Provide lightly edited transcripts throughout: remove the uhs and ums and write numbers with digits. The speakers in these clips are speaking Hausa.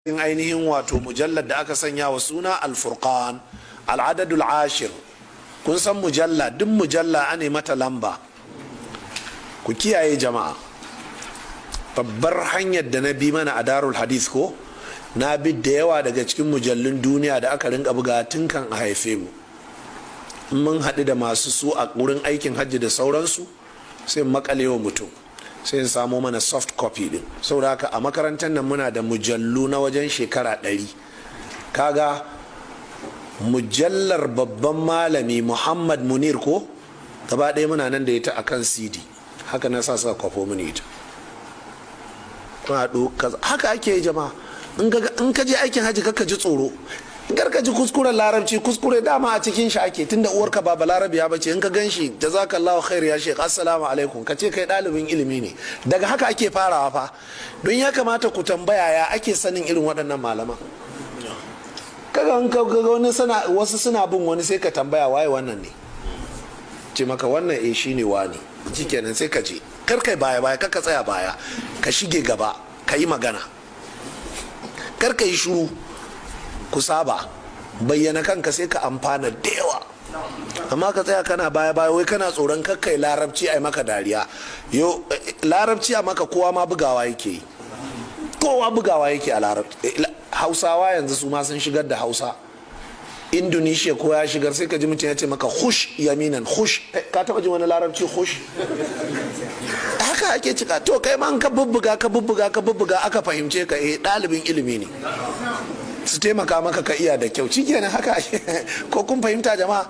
in ainihin wato mujallar da aka sanya wa suna alfurqan al'adadul ashir. Kun san mujalla, duk mujalla ane mata lamba. Ku kiyaye jama'a, babbar hanyar da na bi mana a darul hadith ko na bi da yawa daga cikin mujallun duniya da aka rinka buga tun kan a haife mu. Mun haɗu da masu su a wurin aikin hajji da sauransu sai makalewa mutum sai in samo mana soft copy din. Saboda haka a makarantar nan muna da mujallu na wajen shekara 100. Kaga mujallar babban malami Muhammad Munir ko gaba ɗaya muna nan da ita akan CD, haka na sa suka kwafo mini ita. Haka ake yi jama'a. In ka je aikin hajji kakka ji tsoro, ka ji kuskuren larabci, kuskure dama a cikin shi ake, tunda uwarka ba balarabiya bace. In ka gan shi jazakallahu khair ya shek, assalamu alaikum, ka ce kai ɗalibin ilimi ne. Daga haka ake farawa fa, don ya kamata ku tambaya ya ake sanin irin waɗannan malaman. Kaga in ka ga wani wasu suna bin wani sai ka tambaya waye wannan ne, ce maka wannan shine wani, shikenan sai ka je. Kar kai baya kar ka tsaya baya, ka shige gaba, ka yi magana, kar ka yi shuru. Ku saba bayyana kanka sai ka amfana da yawa, amma ka tsaya kana baya wai kana tsoron kakkai larabci a maka dariya. Yo, larabci a maka kowa ma bugawa yake yi, kowa bugawa yake a larabci. Hausawa yanzu su ma sun shigar da Hausa. Indonesia ko ya shigar, sai ka ji mutum ya ce maka hush yaminan hush. Ka taba ji wani larabci hush? Haka ake cika. To kai ma ka bubbuga aka fahimce ka ɗalibin ilimi ne, su taimaka maka ka iya da kyau, shikenan. Haka ko kun fahimta jama'a?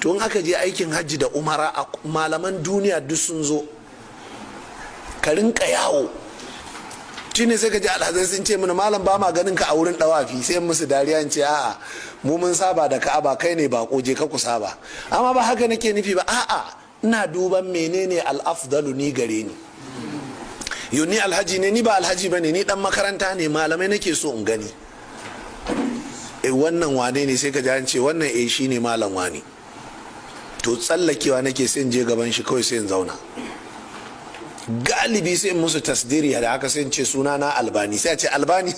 To in aka je aikin hajji da umara, malaman duniya duk sun zo, ka rinka yawo. Shine sai ka ji alhazai sun ce mana malam ba ma ganin ka a wurin dawafi, sai musu dariya in ce a'a mu mun saba da Ka'aba, kai ne bako, je ka ku saba. Amma ba haka nake nufi ba, a'a ina duban menene al-afdalu ni gare ni. Yo ni alhaji ne, ni ba alhaji bane, ni dan makaranta ne, malamai nake so in gani. Wannan wane ne? Sai ka ji an ce wannan shine malam wani. To tsallakewa nake sai in je gaban shi kawai sai in zauna. Galibi sai in musu tasdiri da haka sai in ce suna na Albani, sai a ce Albani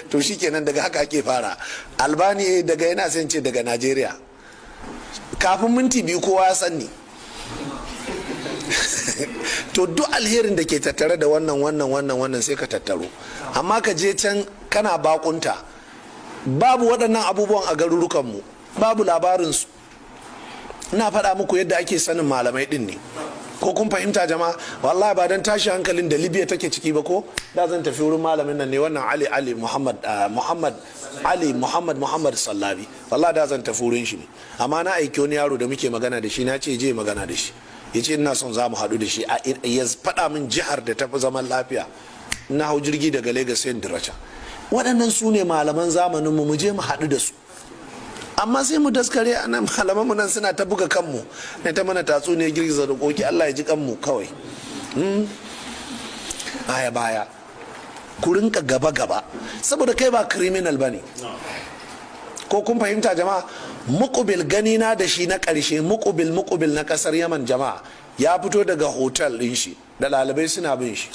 to shikenan, daga haka ake fara. Albani daga yana sai in ce daga Najeriya. Kafin minti 2 kowa ya sanni. To duk alherin da ke tattare da wannan sai ka tattaro. Amma ka je can kana bakunta, babu waɗannan abubuwan a garurukanmu, babu labarinsu. Ina faɗa muku yadda ake sanin malamai ɗin ne. Ko kun fahimta jama'a? Wallahi ba dan tashi hankalin da Libya take ciki ba ko da zan tafi wurin malamin nan ne, wannan Ali Muhammad Sallabi. Wallahi da zan tafi wurin shi ne, amma na aiki wani yaro da muke magana da shi, na ce je magana da shi, ya ce ina son za mu haɗu da shi, ya faɗa min jihar da tafi zaman lafiya. Na hau jirgi daga Lagos sai Diracha. Waɗannan su ne malaman zamanin mu je mu haɗu da su. Amma sai mu daskare a nan, malaman mu nan suna ta buga kanmu, na ta mana tatsu ne girgiza da koki, Allah ya ji kanmu kawai. Baya ku rinka gaba saboda kai ba criminal bane. Ko kun fahimta jama'a? Muqbil gani na da shi na ƙarshe, muqbil na ƙasar Yaman jama'a, ya fito daga hotel ɗin shi da ɗalibai suna bin shi.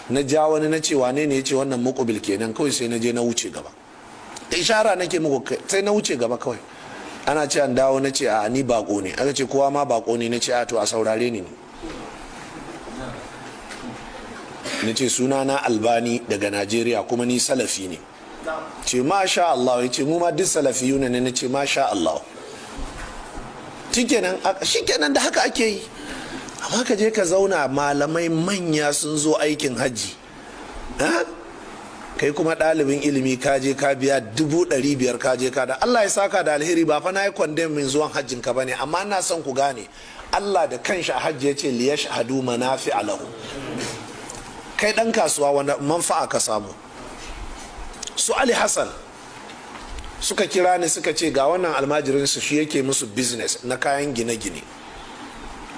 Na ja wani na ce wane ne, ya ce wannan muqbil kenan, kawai sai na je na wuce gaba. Ishara nake muku, sai na wuce gaba kawai. Ana ce an dawo, na ce a ni bako ne, aka ce kowa ma bako ne, na ce a to a saurare ni. Na ce suna na Albani daga Najeriya, kuma ni salafi ne. Ce masha Allah, ya ce mu ma duk salafiyu ne. Na ce masha Allah. Shikenan da haka ake yi. Amma ka je ka zauna, malamai manya sun zo aikin hajji, kai kuma ɗalibin ilimi ka je ka biya 500,000 ka je ka da. Allah ya saka da alheri, ba fa na yi kwandem min zuwan hajjin ka bane, amma ina son ku gane Allah da kanshi a hajji ya ce liyashhadu manafi'a lahu. Kai dan kasuwa wanda manfa'a ka samu. Su Ali Hassan suka kira ni suka ce ga wannan almajirin su shi yake musu business na kayan gine-gine.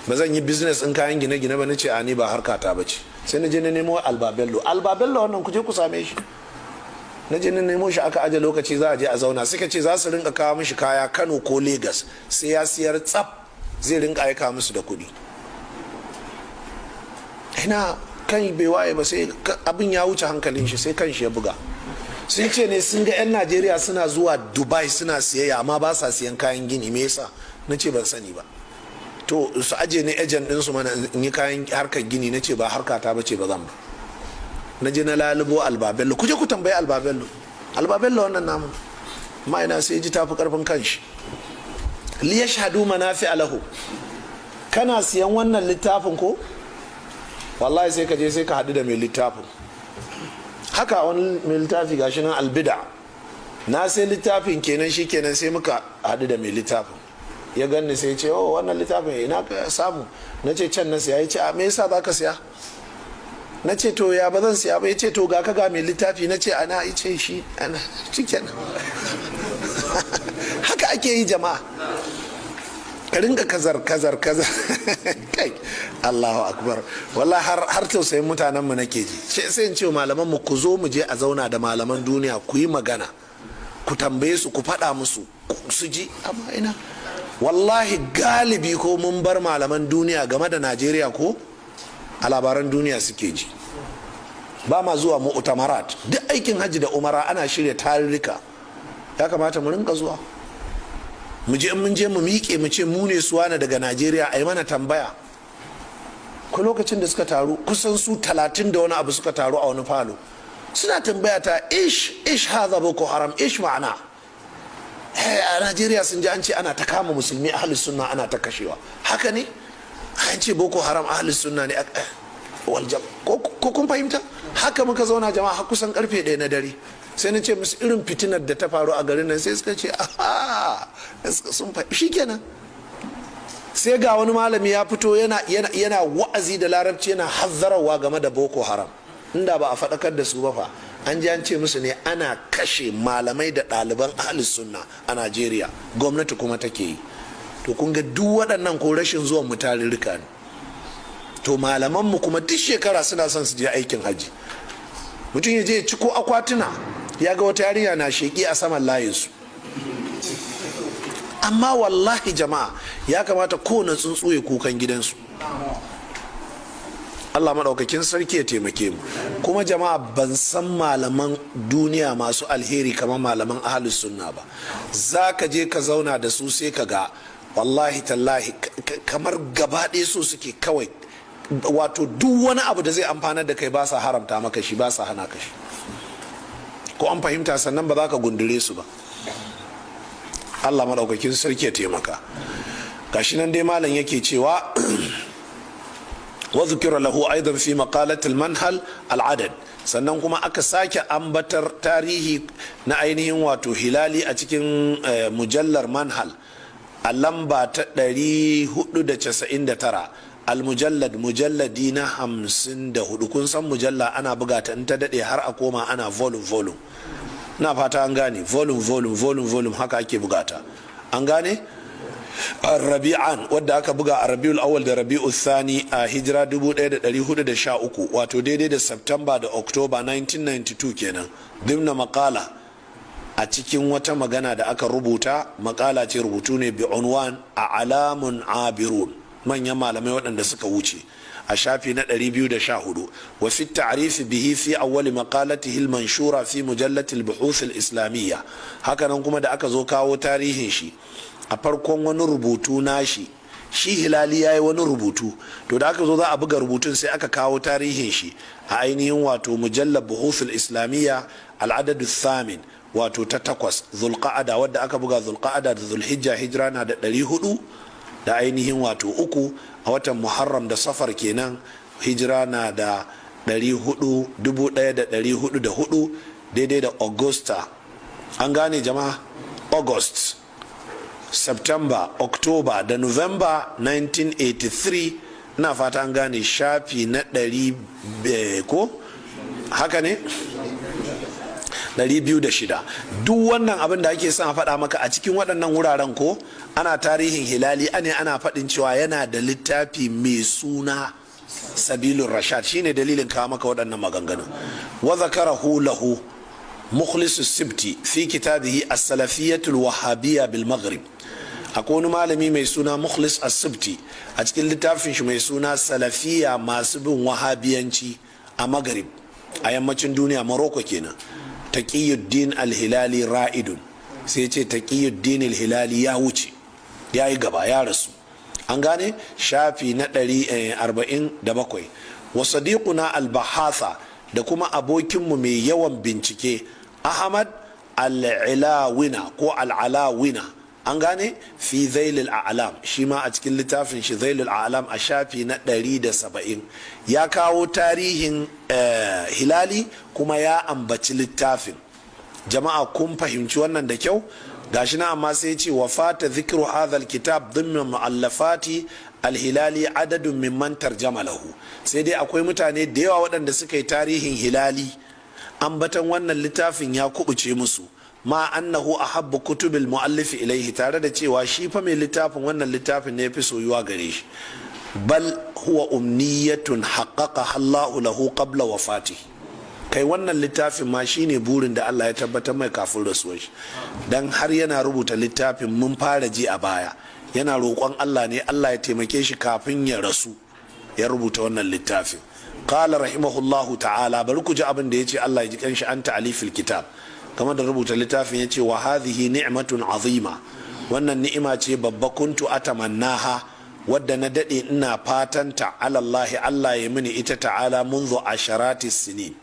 Ba zan yi business in kayan gine-gine ba, na ce a ni ba harkata ba ce. Sai na je na nemo albabello wannan ku je ku same shi. Na je na nemo shi, aka aje lokaci za a je a zauna. Suka ce za su rinka kawo mishi kaya Kano ko Lagos, sai ya siyar tsaf zai rinka aika musu da kuɗi. Ina kan bai waye ba, sai abin ya wuce hankalin shi, sai kan shi ya buga. sun ce ne sun ga 'yan Najeriya suna zuwa Dubai suna siyayya amma ba sa siyan kayan gini, me yasa? Na ce ban sani ba. To su aje ne ejen ɗinsu mana in yi kayan harkar gini, na ce ba harkata ba ce ba zan ba. Na je na lalubo Albabello, ku je ku tambayi Albabello wannan namun ma'ana sai ji tafi karfin kanshi. Liyashhadu manafi alahu, kana siyan wannan littafin ko wallahi sai ka je sai ka haɗu da mai littafin. Haka wani mai littafi gashi nan albida, na sai littafin kenan shi kenan sai muka haɗu da mai littafin, ya ganni sai ce oh wannan littafin ina ka samu? Na ce can na siya. Ya ce a me yasa za ka siya? Na ce to ya ba zan siya ba. Ya ce to ga ka ga mai littafi. Na ce ana ice shi ana cikin haka ake yi jama'a, ka ringa kazar kai Allahu akbar, wallahi har tausayin mutanenmu nake ji. Sai in ce malaman mu ku zo mu je a zauna da malaman duniya ku yi magana, ku tambaye su, ku faɗa musu su ji. Amma ina wallahi galibi ko mun bar malaman duniya game da Najeriya ko a labaran duniya suke ji. Ba ma zuwa mu'tamarat, duk aikin hajji da umara ana shirya tarurruka, ya kamata mu rinka zuwa, mu je mun je mu miƙe mu ce mu ne suwana daga Najeriya, a yi mana tambaya. Ko lokacin da suka taru kusan su 30 da wani abu suka taru a wani falo, suna tambaya ta ish hadha boko haram, ish ma'ana. A Najeriya sun ji an ce ana ta kama musulmi ahlus sunna ana ta kashewa, haka ne? An ce boko haram ahlus sunna ne ko kun fahimta? Haka muka zauna jama'a har kusan karfe 1 na dare. Sai na ce musu irin fitinar da ta faru a garin nan, sai suka ce aha sun shi kenan. Sai ga wani malami ya fito yana wa'azi da larabci, yana hazzarawa game da boko haram. Inda ba a faɗakar da su ba fa, an ji an ce musu ne ana kashe malamai da ɗaliban ahlus sunna a Najeriya, gwamnati kuma take yi. To kun ga duk waɗannan ko rashin zuwan mu tarurruka ne. To malaman mu kuma duk shekara suna son su je aikin haji. Mutum ya je ya ci ko akwatuna, ya ga wata yarinya na sheƙi a saman layinsu. Amma wallahi jama'a ya kamata kowane tsuntsu ya kukan gidansu. Allah maɗaukakin sarki ya taimake mu. Kuma jama'a ban san malaman duniya masu alheri kamar malaman ahlus sunna ba. Za ka je ka zauna da su sai ka ga wallahi tallahi kamar gaba ɗaya so suke kawai, wato duk wani abu da zai amfanar da kai ba sa haramta maka shi, ba sa hana ka shi. Ko an fahimta? Sannan ba za ka gundure su ba. Allah maɗaukakin sarki ya taimaka. Gashi nan dai malam yake cewa wa zukira lahu aidan fi maqalatil manhal al-adad, sannan kuma aka sake ambatar tarihi na ainihin wato hilali a cikin mujallar manhal a lamba ta 499, mujalladi na 54. Kun san mujalla ana buga ta in ta dade har a koma ana volume, na fata an gane, volume haka ake bugata, an gane. Rabi'an wadda aka buga a Rabiul Awwal da Rabiul Thani a hijira 1413, wato daidai da September da October 1992 kenan. Dimna makala, a cikin wata magana da aka rubuta, makala ce rubutu ne bi unwan a alamun abirun, manyan malamai waɗanda suka wuce, a shafi na 214. Wa fi ta'rifi bihi fi awwali maqalatihi al-manshura fi mujallati al-buhuth al-islamiyya. Hakanan kuma da aka zo kawo tarihin shi a farkon wani rubutu nashi, shi hilali ya yi wani rubutu, to da aka zo za a buga rubutun sai aka kawo tarihin shi a ainihin wato mujallar buhuthul islamiyya al'adadu thamin, wato ta 8, zulqa'ada, wadda aka buga zulqa'ada da zulhijja, hijira na da 400 da ainihin wato 3, a watan muharram da safar kenan, hijira na da 1404 daidai da augusta, an gane jama'a, august, september, october da november 1983, na fata an gane, shafi na 100 ko haka ne 206. Duk wannan abin da ake son a faɗa maka a cikin waɗannan wuraren ko ana tarihin hilali ana faɗin cewa yana da littafi mai suna sabilun rashad, shine dalilin kawo maka waɗannan maganganun. Wa zakarahu lahu mukhlis sibti fi kitabihi as-salafiyyatul wahabiyya bil maghrib. Akwai wani malami mai suna mukhlis as-sibti a cikin littafin shi mai suna salafiya masu bin wahabiyanci a maghrib, a yammacin duniya, Morocco kenan. taqiyuddin al-hilali ra'idun, sai ce taqiyuddin al-hilali ya wuce, ya yi gaba, ya rasu. An gane shafi na 147. wa sadiquna al-bahatha, da kuma abokinmu mai yawan bincike ahmad al-ilawina ko al-alawina, an gane fi zailul a'lam, shi ma a cikin littafin shi zailul a'lam a shafi na 170 ya kawo tarihin hilali kuma ya ambaci littafin. Jama'a kun fahimci wannan da kyau? Gashi na amma sai ce wa fata zikru hadha alkitab dhimma mu'allafati alhilali adadun mimman tarjama lahu, sai dai akwai mutane da yawa waɗanda suka yi tarihin hilali, ambatan wannan littafin ya kubuce musu, ma annahu ahabbu kutubil muallifi ilaihi, tare da cewa shi fa mai littafin wannan littafin ne yafi soyuwa gare shi. Bal huwa umniyatun haqqaqaha Allahu lahu qabla wafatihi, kai wannan littafin ma shine burin da Allah ya tabbatar mai kafin rasuwar shi, dan har yana rubuta littafin mun fara ji a baya yana roƙon Allah ne Allah ya taimake shi kafin ya rasu ya rubuta wannan littafin. Qala rahimahullahu ta'ala, bari ku ji abin da yace Allah ya ji kanshi an ta'alifil kitab, kama da rubuta littafin yace wa hadhihi ni'matun azima, wannan ni'ima ce babba, kuntu atamannaha, wadda na dade ina fatanta ala Allah, Allah ya mini ita ta'ala munzu asharati sinin,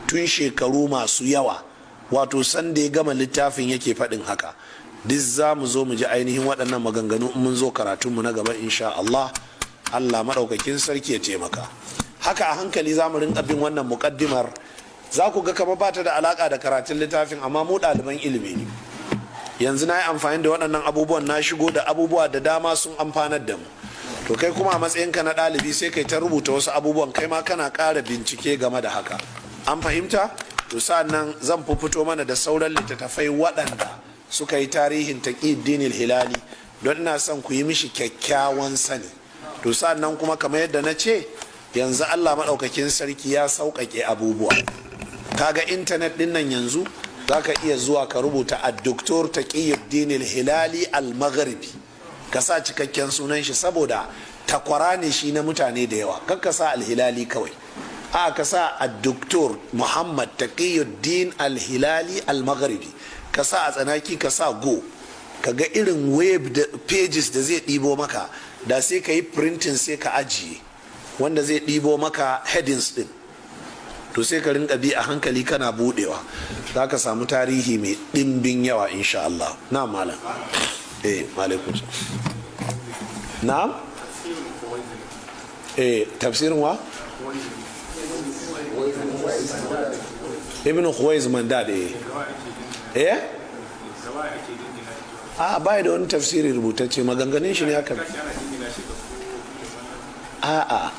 tun shekaru masu yawa, wato san da ya gama littafin yake faɗin haka. Duk za mu zo mu ji ainihin waɗannan maganganu in mun zo karatunmu na gaba insha Allah. Allah maɗaukakin sarki ya taimaka. Haka a hankali za mu rinka bin wannan muƙaddimar, za ku ga kama bata da alaƙa da karatun littafin, amma mu ɗaliban ilimi ne. Yanzu na yi amfani da waɗannan abubuwan, na shigo da abubuwa da dama sun amfanar da mu. To kai kuma a matsayinka na ɗalibi sai kai ta rubuta wasu abubuwan, kai ma kana ƙara bincike game da haka. An fahimta? To sa'annan zan fito mana da sauran littattafai waɗanda suka yi tarihin taqiyuddin hilali, don ina son ku yi mishi kyakkyawan sani. To sa'annan kuma kamar yadda na ce, yanzu Allah maɗaukakin sarki ya sauƙaƙe abubuwa. Kaga intanet ɗin nan yanzu za ka iya zuwa ka rubuta a doktor taqiyuddin hilali al-maghribi, ka sa cikakken sunan shi, saboda takwara ne shi na mutane da yawa, kakka sa al-hilali kawai, a ka sa a doktor muhammad taqiyuddin al-hilali al-maghribi, ka sa a tsanaki, ka sa go, ka ga irin web da pages da zai ɗibo maka, da sai ka yi printing sai ka ajiye wanda zai ɗibo maka headings ɗin, to sai ka rinka bi a hankali kana buɗewa, za ka samu tarihi mai ɗimbin yawa insha Allah. Na malam alaikum na tafsirin wa ibn Khuwaiz Mandad a bai da wani tafsiri rubutacce, maganganun shi ne haka. a'a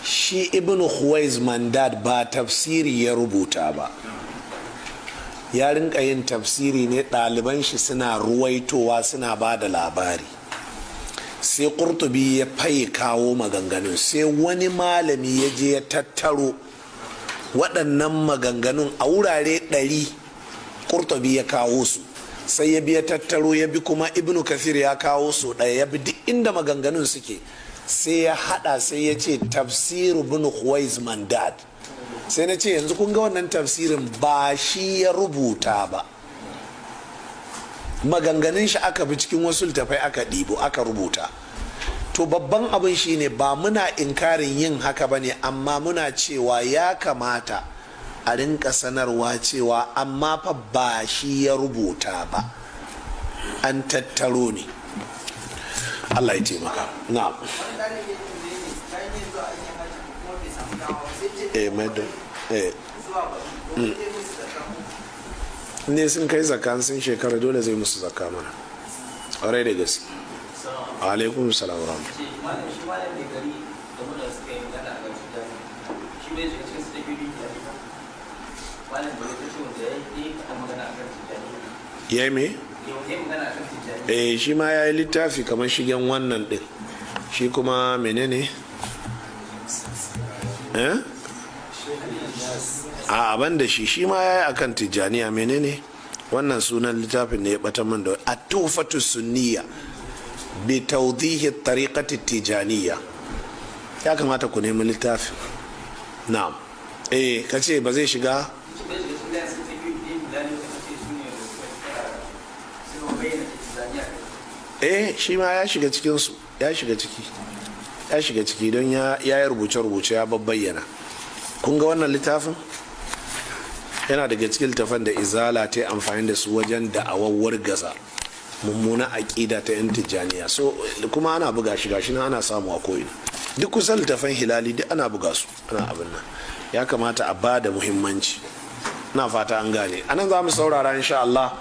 shi ibn Khuwaiz Mandad ba tafsiri ya rubuta ba, ya rinka yin tafsiri ne, ɗaliban shi suna ruwaitowa suna ba da labari, sai Qurtubi ya faye kawo maganganun, sai wani malami ya je ya tattaro waɗannan maganganun a wurare 100 Qurtubi ya kawo su, sai ya biya tattaro, ya bi kuma Ibn Kathir ya kawo su ɗaya, ya bi duk inda maganganun suke, sai ya hada, sai ya ce tafsir Ibn Khuwaiz Mandad. Sai na ce yanzu kun ga wannan tafsirin ba shi ya rubuta ba, maganganun shi aka bi cikin wasu littafai aka ɗibo aka rubuta. To babban abin shi ne ba muna inkarin yin haka ba ne, amma muna cewa ya kamata a rinka sanarwa cewa amma fa ba shi ya rubuta ba, an tattaro ne. Allah ya taimaka. Na ne sun kai zakka, sun shekara dole zai musu zakka mana, ƙwarai da gaske. Alaikum salam wa ya me? Shi ma ya yi littafi kamar shigen wannan din, shi kuma menene? a aban da shi ma ya yi akan tijjaniya, menene wannan sunan littafin ne ya bata min da at-tuhfatu sunniya bi tawdihi tariqati tijaniya. Ya kamata ku nemi littafin. Na'am kace ba zai shiga shi ma ya shiga cikinsu, ya shiga ciki don ya yi rubuce-rubuce ya babbayyana. Kun ga wannan littafin yana daga cikin littafan da izala ta yi amfani da su wajen da'awar gaza mummuna aƙida ta yan tijjaniya. So kuma ana buga shi gashi nan ana samu a ko'ina, duk kusan littafan hilali duk ana buga su, ana abin nan. Ya kamata a ba da muhimmanci. Na fata an gane. Anan za mu saurara insha Allah.